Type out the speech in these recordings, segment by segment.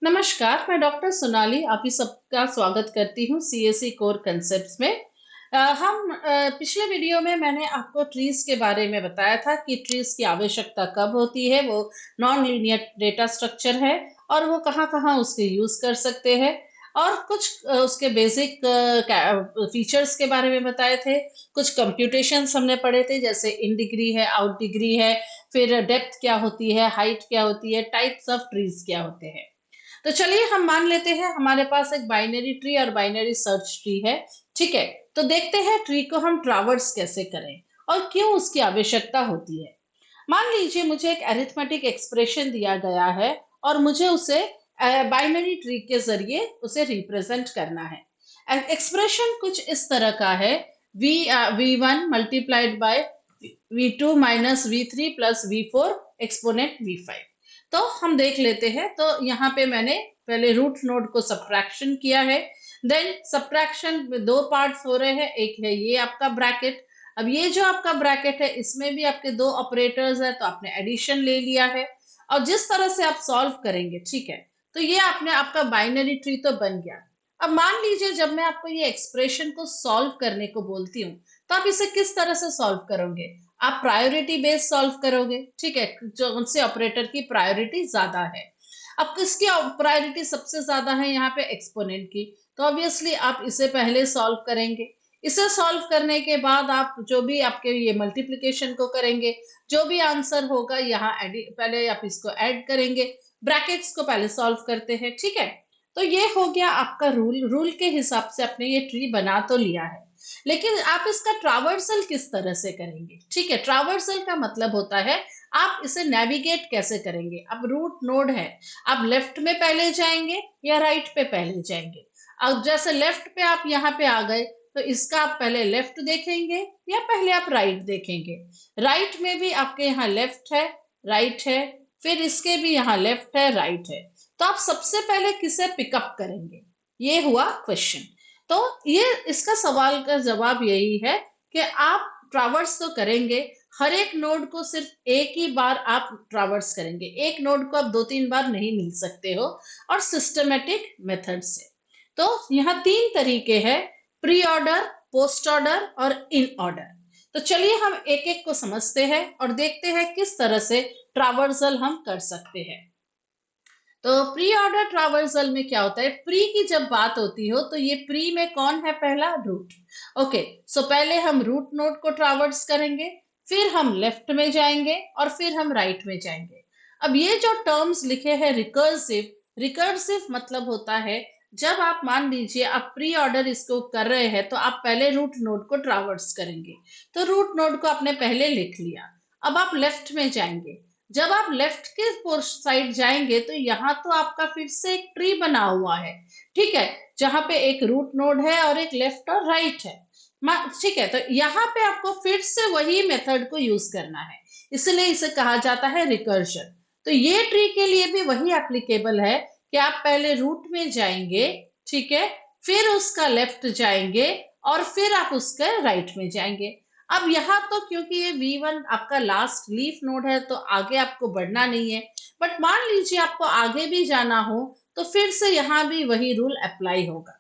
नमस्कार, मैं डॉक्टर सोनाली आप ही सबका स्वागत करती हूँ सीएससी कोर कंसेप्ट्स में। पिछले वीडियो में मैंने आपको ट्रीज के बारे में बताया था कि ट्रीज की आवश्यकता कब होती है, वो नॉन लीनियर डेटा स्ट्रक्चर है और वो कहाँ कहाँ उसके यूज कर सकते हैं। और कुछ उसके बेसिक फीचर्स के बारे में बताए थे। कुछ कंप्यूटेशंस हमने पढ़े थे, जैसे इन डिग्री है, आउट डिग्री है, फिर डेप्थ क्या होती है, हाइट क्या होती है, टाइप्स ऑफ ट्रीज क्या होते हैं। तो चलिए हम मान लेते हैं हमारे पास एक बाइनरी ट्री और बाइनरी सर्च ट्री है। ठीक है, तो देखते हैं ट्री को हम ट्रावर्स कैसे करें और क्यों उसकी आवश्यकता होती है। मान लीजिए मुझे एक अरिथमेटिक एक्सप्रेशन दिया गया है और मुझे उसे बाइनरी ट्री के जरिए उसे रिप्रेजेंट करना है। एक्सप्रेशन कुछ इस तरह का है, v1 multiplied by v2 minus v3 plus v4 exponent v5। तो हम देख लेते हैं। तो यहाँ पे मैंने पहले रूट नोड को सब्ट्रैक्शन किया है। देन सब्ट्रैक्शन में दो पार्ट्स हो रहे हैं, एक है ये आपका ब्रैकेट। अब ये जो आपका ब्रैकेट है इसमें भी आपके दो ऑपरेटर्स है, तो आपने एडिशन ले लिया है। और जिस तरह से आप सॉल्व करेंगे, ठीक है, तो ये आपने आपका बाइनरी ट्री तो बन गया। अब मान लीजिए जब मैं आपको ये एक्सप्रेशन को सॉल्व करने को बोलती हूँ, तो आप इसे किस तरह से सॉल्व करोगे? आप प्रायोरिटी बेस्ड सॉल्व करोगे। ठीक है, जो उनसे ऑपरेटर की प्रायोरिटी ज्यादा है। अब किसकी प्रायोरिटी सबसे ज्यादा है? यहाँ पे एक्सपोनेंट की। तो ऑब्वियसली आप इसे पहले सॉल्व करेंगे। इसे सॉल्व करने के बाद आप जो भी आपके ये मल्टीप्लिकेशन को करेंगे, जो भी आंसर होगा यहाँ पहले आप इसको ऐड करेंगे। ब्रैकेट्स को पहले सॉल्व करते हैं। ठीक है, तो ये हो गया आपका रूल। रूल के हिसाब से आपने ये ट्री बना तो लिया है, लेकिन आप इसका ट्रावर्सल किस तरह से करेंगे? ठीक है, ट्रावर्सल का मतलब होता है आप इसे नेविगेट कैसे करेंगे। अब रूट नोड है, आप लेफ्ट में पहले जाएंगे या राइट पे पहले जाएंगे? अब जैसे लेफ्ट पे आप यहाँ पे आ गए, तो इसका आप पहले लेफ्ट देखेंगे या पहले आप राइट देखेंगे? राइट में भी आपके यहाँ लेफ्ट है, राइट है, फिर इसके भी यहाँ लेफ्ट है, राइट है। तो आप सबसे पहले किसे पिकअप करेंगे? ये हुआ क्वेश्चन। तो ये इसका सवाल का जवाब यही है कि आप ट्रावर्स तो करेंगे, हर एक नोड को सिर्फ एक ही बार आप ट्रावर्स करेंगे। एक नोड को आप दो तीन बार नहीं मिल सकते हो, और सिस्टमेटिक मेथड से। तो यहाँ तीन तरीके हैं, प्री ऑर्डर, पोस्ट ऑर्डर और इन ऑर्डर। तो चलिए हम एक एक को समझते हैं और देखते हैं किस तरह से ट्रावर्सल हम कर सकते हैं। तो प्री ऑर्डर ट्रावर्सल में क्या होता है? प्री की जब बात होती हो तो ये प्री में कौन है? पहला रूट। ओके, सो पहले हम रूट नोड को ट्रावर्स करेंगे, फिर हम लेफ्ट में जाएंगे और फिर हम राइट में जाएंगे। अब ये जो टर्म्स लिखे हैं रिकर्सिव, रिकर्सिव मतलब होता है जब आप मान लीजिए आप प्री ऑर्डर इसको कर रहे हैं, तो आप पहले रूट नोड को ट्रावर्स करेंगे। तो रूट नोड को आपने पहले लिख लिया। अब आप लेफ्ट में जाएंगे। जब आप लेफ्ट के साइड जाएंगे तो यहाँ तो आपका फिर से एक ट्री बना हुआ है। ठीक है, जहां पे एक रूट नोड है और एक लेफ्ट और राइट है। ठीक है, तो यहाँ पे आपको फिर से वही मेथड को यूज करना है, इसलिए इसे कहा जाता है रिकर्जन। तो ये ट्री के लिए भी वही एप्लीकेबल है कि आप पहले रूट में जाएंगे, ठीक है, फिर उसका लेफ्ट जाएंगे और फिर आप उसके राइट में जाएंगे। अब यहाँ तो क्योंकि ये V1 आपका लास्ट लीफ नोड है, तो आगे आपको बढ़ना नहीं है। बट मान लीजिए आपको आगे भी जाना हो, तो फिर से यहाँ भी वही रूल अप्लाई होगा।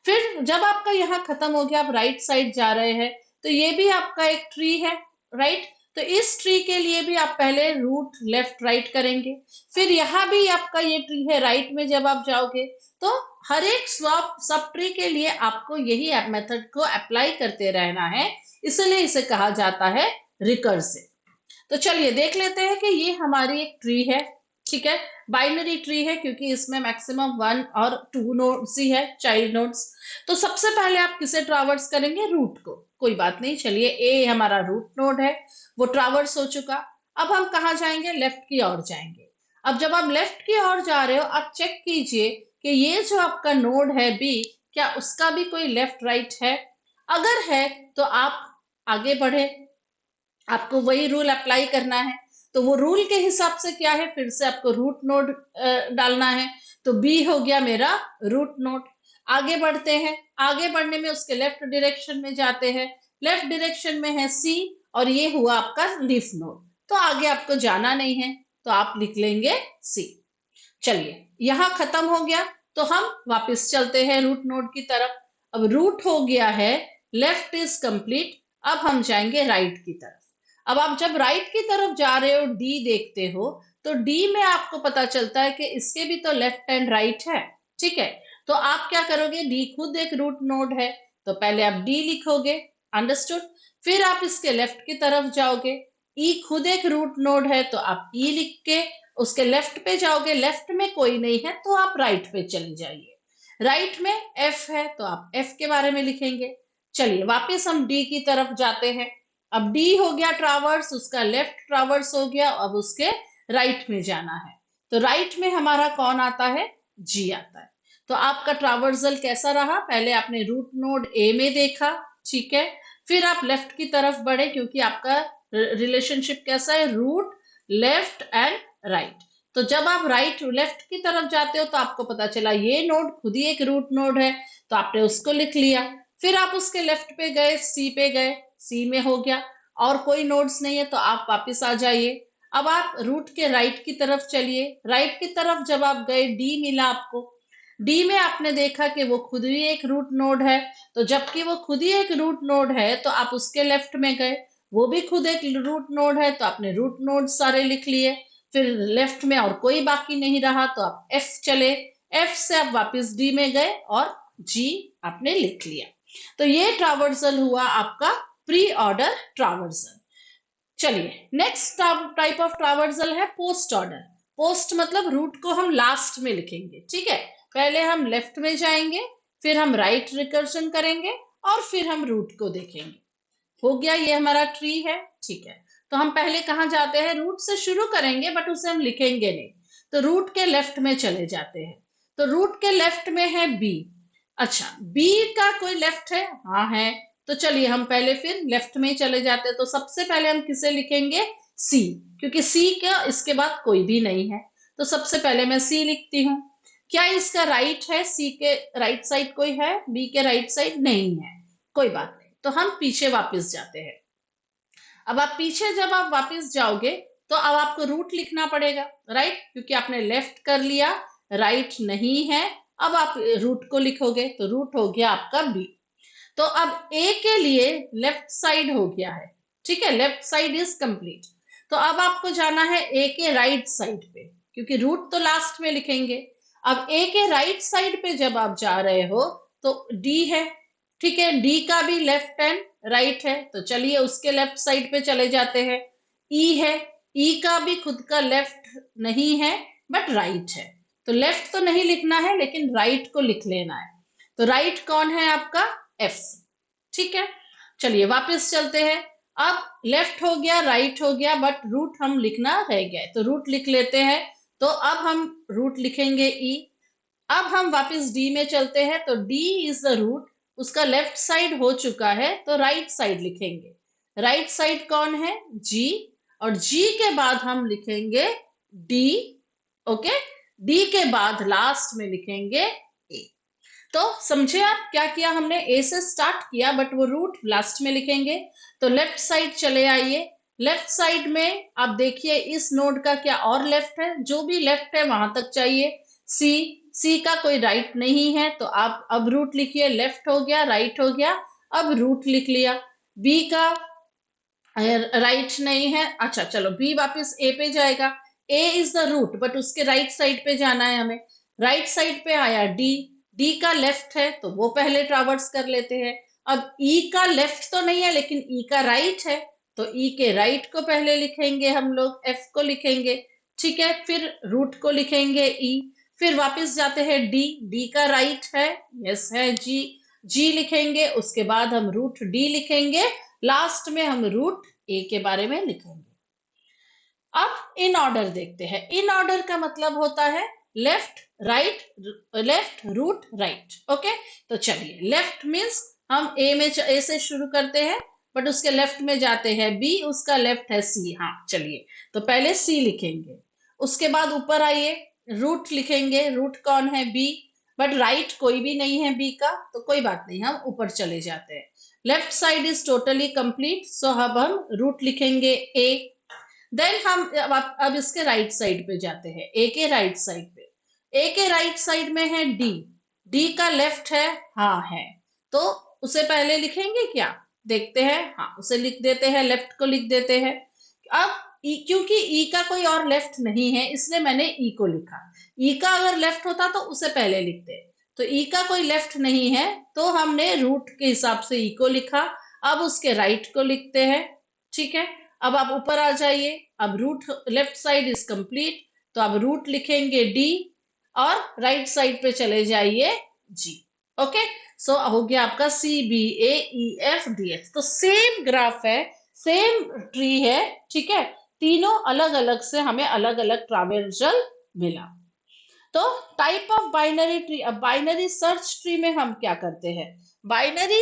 फिर जब आपका यहाँ खत्म हो गया, आप राइट साइड जा रहे हैं, तो ये भी आपका एक ट्री है, राइट। तो इस ट्री के लिए भी आप पहले रूट लेफ्ट राइट करेंगे। फिर यहाँ भी आपका ये ट्री है, राइट में जब आप जाओगे, तो हर एक स्वैप सब ट्री के लिए आपको यही मेथड को अप्लाई करते रहना है, इसलिए इसे कहा जाता है रिकर्सिव। तो चलिए देख लेते हैं कि ये हमारी एक ट्री है। ठीक है, बाइनरी ट्री है क्योंकि इसमें मैक्सिमम 1 और 2 नोड्स ही है, चाइल्ड नोड्स। तो सबसे पहले आप किसे ट्रावर्स करेंगे? रूट को। कोई बात नहीं, चलिए ए हमारा रूट नोड है, वो ट्रावर्स हो चुका। अब हम कहाँ जाएंगे? लेफ्ट की ओर जाएंगे। अब जब आप लेफ्ट की ओर जा रहे हो, आप चेक कीजिए कि ये जो आपका नोड है बी, क्या उसका भी कोई लेफ्ट राइट है? अगर है तो आप आगे बढ़े, आपको वही रूल अप्लाई करना है। तो वो रूल के हिसाब से क्या है, फिर से आपको रूट नोड डालना है। तो बी हो गया मेरा रूट नोड। आगे बढ़ते हैं, आगे बढ़ने में उसके लेफ्ट डायरेक्शन में जाते हैं। लेफ्ट डायरेक्शन में है सी, और ये हुआ आपका लीफ नोड। तो आगे आपको जाना नहीं है, तो आप लिख लेंगे सी। चलिए यहाँ खत्म हो गया, तो हम वापस चलते हैं रूट नोड की तरफ। अब रूट हो गया है, लेफ्ट इज कंप्लीट, अब हम जाएंगे राइट की तरफ। अब आप जब राइट की तरफ जा रहे हो, डी देखते हो, तो डी में आपको पता चलता है कि इसके भी तो लेफ्ट एंड राइट है, ठीक है। तो आप क्या करोगे, डी खुद एक रूट नोड है, तो पहले आप डी लिखोगे, अंडरस्टूड। फिर आप इसके लेफ्ट की तरफ जाओगे, ई खुद एक रूट नोड है, तो आप ई लिख के उसके लेफ्ट पे जाओगे, लेफ्ट में कोई नहीं है तो आप राइट पे चले जाइए, राइट में एफ है तो आप एफ के बारे में लिखेंगे। चलिए वापस हम डी की तरफ जाते हैं। अब डी हो गया ट्रावर्स, उसका लेफ्ट ट्रावर्स हो गया, अब उसके राइट में जाना है, तो राइट में हमारा कौन आता है, जी आता है। तो आपका ट्रावर्सल कैसा रहा, पहले आपने रूट नोड ए में देखा, ठीक है, फिर आप लेफ्ट की तरफ बढ़े, क्योंकि आपका रिलेशनशिप कैसा है, रूट लेफ्ट एंड राइट। तो जब आप राइट लेफ्ट की तरफ जाते हो तो आपको पता चला ये नोड खुद ही एक रूट नोड है, तो आपने उसको लिख लिया। फिर आप उसके लेफ्ट पे गए, सी पे गए, सी में हो गया, और कोई नोड्स नहीं है तो आप वापस आ जाइए। अब आप रूट के राइट की तरफ चलिए, राइट की तरफ जब आप गए, डी मिला आपको, डी में आपने देखा कि वो खुद ही एक रूट नोड है, तो जबकि वो खुद ही एक रूट नोड है तो आप उसके लेफ्ट में गए, वो भी खुद एक रूट नोड है, तो आपने रूट नोड सारे लिख लिए। फिर लेफ्ट में और कोई बाकी नहीं रहा तो आप एफ चले, एफ से आप वापस डी में गए और जी आपने लिख लिया। तो ये ट्रावर्सल हुआ आपका प्री ऑर्डर ट्रावर्सल। चलिए नेक्स्ट टाइप ऑफ ट्रावर्सल है पोस्ट ऑर्डर। पोस्ट मतलब रूट को हम लास्ट में लिखेंगे, ठीक है, पहले हम लेफ्ट में जाएंगे, फिर हम राइट रिकर्शन करेंगे, और फिर हम रूट को देखेंगे। हो गया, ये हमारा ट्री है, ठीक है। तो हम पहले कहाँ जाते हैं, रूट से शुरू करेंगे बट उसे हम लिखेंगे नहीं, तो रूट के लेफ्ट में चले जाते हैं। तो रूट के लेफ्ट में है बी। अच्छा, बी का कोई लेफ्ट है, हाँ है, तो चलिए हम पहले फिर लेफ्ट में ही चले जाते हैं। तो सबसे पहले हम किसे लिखेंगे, सी, क्योंकि सी का इसके बाद कोई भी नहीं है, तो सबसे पहले मैं सी लिखती हूँ। क्या इसका राइट है, सी के राइट साइड कोई है, बी के राइट साइड नहीं है, कोई बात नहीं, तो हम पीछे वापस जाते हैं। अब आप पीछे जब आप वापस जाओगे तो अब आपको रूट लिखना पड़ेगा, राइट, क्योंकि आपने लेफ्ट कर लिया, राइट नहीं है, अब आप रूट को लिखोगे, तो रूट हो गया आपका बी। तो अब ए के लिए लेफ्ट साइड हो गया है, ठीक है, लेफ्ट साइड इज कंप्लीट। तो अब आपको जाना है ए के राइट साइड पे, क्योंकि रूट तो लास्ट में लिखेंगे। अब ए के राइट साइड पे जब आप जा रहे हो तो डी है, ठीक है, डी का भी लेफ्ट एंड राइट है, तो चलिए उसके लेफ्ट साइड पे चले जाते हैं। ई है, ई का भी खुद का लेफ्ट नहीं है बट राइट है, तो लेफ्ट तो नहीं लिखना है लेकिन राइट को लिख लेना है। तो राइट कौन है आपका, एफ, ठीक है। चलिए वापस चलते हैं। अब लेफ्ट हो गया, राइट हो गया, बट रूट हम लिखना रह गया, तो रूट लिख लेते हैं। तो अब हम रूट लिखेंगे ई। अब हम वापस डी में चलते हैं, तो डी इज द रूट, उसका लेफ्ट साइड हो चुका है, तो राइट साइड लिखेंगे। राइट साइड कौन है, जी, और जी के बाद हम लिखेंगे डी, ओके, डी के बाद लास्ट में लिखेंगे ए। तो समझे आप क्या किया हमने, ए से स्टार्ट किया बट वो रूट लास्ट में लिखेंगे। तो लेफ्ट साइड चले आइए, लेफ्ट साइड में आप देखिए इस नोड का क्या और लेफ्ट है, जो भी लेफ्ट है वहां तक चाहिए। सी, सी का कोई राइट नहीं है, तो आप अब रूट लिखिए, लेफ्ट हो गया, राइट हो गया, अब रूट लिख लिया। बी का राइट नहीं है, अच्छा चलो बी वापस ए पे जाएगा, ए इज द रूट बट उसके राइट साइड पे जाना है हमें। राइट साइड पे आया डी, डी का लेफ्ट है तो वो पहले ट्रावर्स कर लेते हैं। अब ई का लेफ्ट तो नहीं है लेकिन ई का राइट है, तो ई के राइट को पहले लिखेंगे हम लोग, एफ को लिखेंगे, ठीक है, फिर रूट को लिखेंगे ई। फिर वापस जाते हैं डी, डी का राइट है, यस है, जी, जी लिखेंगे, उसके बाद हम रूट डी लिखेंगे, लास्ट में हम रूट ए के बारे में लिखेंगे। अब इन ऑर्डर देखते हैं। इन ऑर्डर का मतलब होता है left right, left root right, okay. तो चलिए लेफ्ट मीन्स हम ए में ए से शुरू करते हैं बट उसके लेफ्ट में जाते हैं बी, उसका लेफ्ट है सी, हाँ चलिए, तो पहले सी लिखेंगे, उसके बाद ऊपर आइए रूट लिखेंगे, रूट कौन है, बी, बट राइट कोई भी नहीं है बी का, तो कोई बात नहीं, हम ऊपर चले जाते हैं। Left side is totally complete, so अब हम रूट लिखेंगे ए। देन हम अब इसके राइट साइड पे जाते हैं, ए के राइट साइड पे, ए के राइट साइड में है डी, डी का लेफ्ट है, हाँ है, तो उसे पहले लिखेंगे क्या, देखते हैं। हाँ, उसे लिख देते हैं, लेफ्ट को लिख देते हैं। अब क्योंकि ई का कोई और लेफ्ट नहीं है इसलिए मैंने ई को लिखा। ई का अगर लेफ्ट होता तो उसे पहले लिखते, तो ई का कोई लेफ्ट नहीं है तो हमने रूट के हिसाब से ई को लिखा। अब उसके राइट को लिखते हैं, ठीक है। अब आप ऊपर आ जाइए, अब root left side is complete, तो अब रूट लिखेंगे डी और राइट साइड पे चले जाइए जी। ओके, सो हो गया आपका सी बी ए ई एफ डी एच। तो सेम ग्राफ है, सेम ट्री है, ठीक है। तीनों अलग अलग से हमें अलग अलग ट्रावर्सल मिला। तो टाइप ऑफ बाइनरी ट्री, अब बाइनरी सर्च ट्री में हम क्या करते हैं, binary,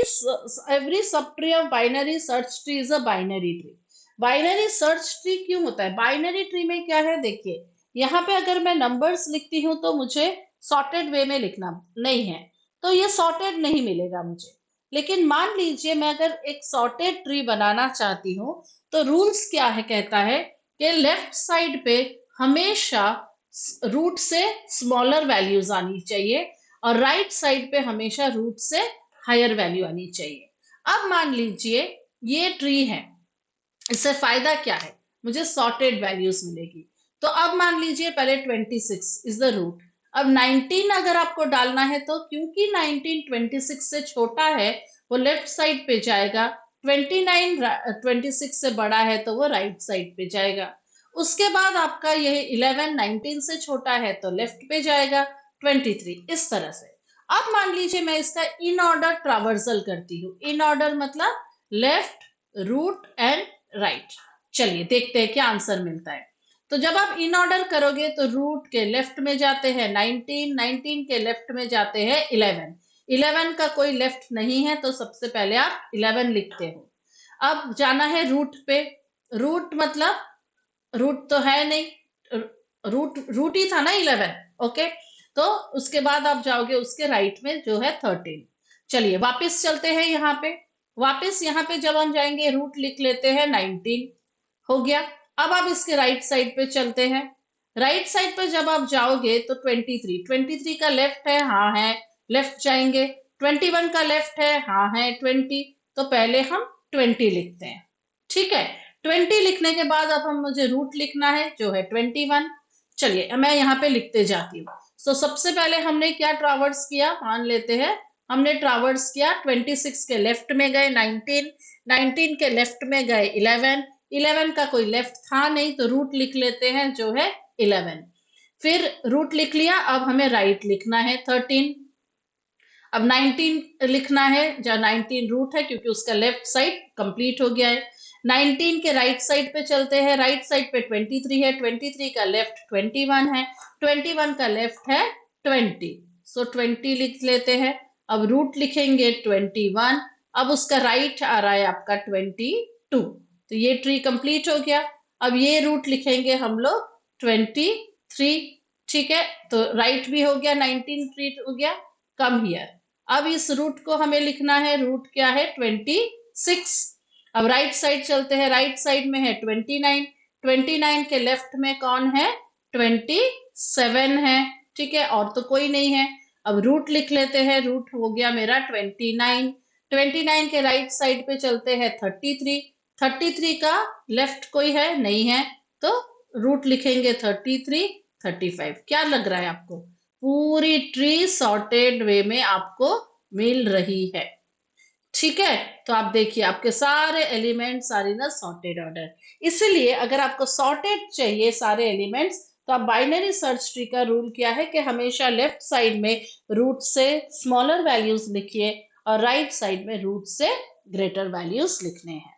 every sub tree of binary search tree is a binary tree. Binary search tree क्यों होता है, बाइनरी ट्री में क्या है, देखिए यहाँ पे अगर मैं नंबर्स लिखती हूँ तो मुझे सॉर्टेड वे में लिखना नहीं है, तो ये सॉर्टेड नहीं मिलेगा मुझे। लेकिन मान लीजिए मैं अगर एक सॉर्टेड ट्री बनाना चाहती हूँ, तो रूल्स क्या है, कहता है कि लेफ्ट साइड पे हमेशा रूट से स्मॉलर वैल्यूज आनी चाहिए और राइट साइड पे हमेशा रूट से हायर वैल्यू आनी चाहिए। अब मान लीजिए ये ट्री है, इससे फायदा क्या है, मुझे सॉर्टेड वैल्यूज मिलेगी। तो अब मान लीजिए पहले 26 इज द रूट, अब 19 अगर आपको डालना है तो क्योंकि 19 26 से छोटा है वो लेफ्ट साइड पे जाएगा, 29 26 से बड़ा है तो वो राइट साइड पे जाएगा। उसके बाद आपका यह 11 19 से छोटा है तो लेफ्ट पे जाएगा, 23 इस तरह से। अब मान लीजिए मैं इसका इन ऑर्डर ट्रावर्सल करती हूँ, इन ऑर्डर मतलब लेफ्ट, रूट एंड राइट। चलिए देखते हैं क्या आंसर मिलता है। तो जब आप इन ऑर्डर करोगे तो रूट के लेफ्ट में जाते हैं 19, 19 के लेफ्ट में जाते हैं 11, 11 का कोई लेफ्ट नहीं है तो सबसे पहले आप 11 लिखते हो। अब जाना है रूट पे, रूट मतलब रूट तो है नहीं, रूट रूट ही था ना 11, ओके। तो उसके बाद आप जाओगे उसके राइट में जो है 13। चलिए वापस चलते हैं यहाँ पे, वापस यहाँ पे जब हम जाएंगे रूट लिख लेते हैं 19, हो गया। अब आप इसके राइट साइड पे चलते हैं, राइट साइड पे जब आप जाओगे तो 23, 23 का लेफ्ट है, हाँ है, लेफ्ट जाएंगे। 21 का लेफ्ट है, हाँ है 20, तो पहले हम 20 लिखते हैं, ठीक है। 20 लिखने के बाद अब हम मुझे रूट लिखना है जो है 21। चलिए मैं यहाँ पे लिखते जाती हूँ। तो सबसे पहले हमने क्या ट्रावर्स किया, मान लेते हैं हमने ट्रावर्स किया 26 के लेफ्ट में गए 19, 19 के लेफ्ट में गए 11, 11 का कोई लेफ्ट था नहीं तो रूट लिख लेते हैं जो है 11। फिर रूट लिख लिया, अब हमें राइट लिखना है 13। अब 19 लिखना है, जहाँ 19 रूट है क्योंकि उसका लेफ्ट साइड कंप्लीट हो गया है। 19 के राइट साइड पे चलते हैं, राइट साइड पे 23 है, 23 का लेफ्ट 21 है, 21 का लेफ्ट है 20, सो 20 लिख लेते हैं। अब रूट लिखेंगे 21, अब उसका राइट आ रहा है आपका 22, तो ये ट्री कंप्लीट हो गया। अब ये रूट लिखेंगे हम लोग 23, ठीक है, तो राइट भी हो गया, 19 ट्री हो गया, कम हियर। अब इस रूट को हमें लिखना है, रूट क्या है 26। अब राइट साइड चलते हैं, राइट साइड में है 29, 29 के लेफ्ट में कौन है 27 है, ठीक है, और तो कोई नहीं है। अब रूट लिख लेते हैं, रूट हो गया मेरा 29, 29 के राइट साइड पे चलते हैं 33, 33 का लेफ्ट कोई है नहीं है तो रूट लिखेंगे 33, 35। क्या लग रहा है आपको, पूरी ट्री सॉर्टेड वे में आपको मिल रही है, ठीक है। तो आप देखिए आपके सारे elements are in a sorted order. इसलिए अगर आपको सॉर्टेड चाहिए सारे एलिमेंट्स तो आप बाइनरी सर्च ट्री का रूल क्या है कि हमेशा लेफ्ट साइड में रूट से स्मॉलर वैल्यूज लिखिए और राइट साइड में रूट से ग्रेटर वैल्यूज लिखने हैं।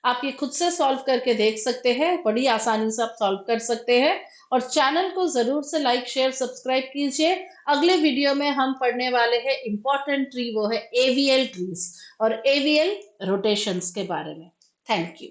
आप ये खुद से सॉल्व करके देख सकते हैं, बड़ी आसानी से आप सॉल्व कर सकते हैं। और चैनल को जरूर से लाइक शेयर सब्सक्राइब कीजिए। अगले वीडियो में हम पढ़ने वाले हैं इंपॉर्टेंट ट्री, वो है एवीएल ट्रीज और एवीएल रोटेशंस के बारे में। Thank you.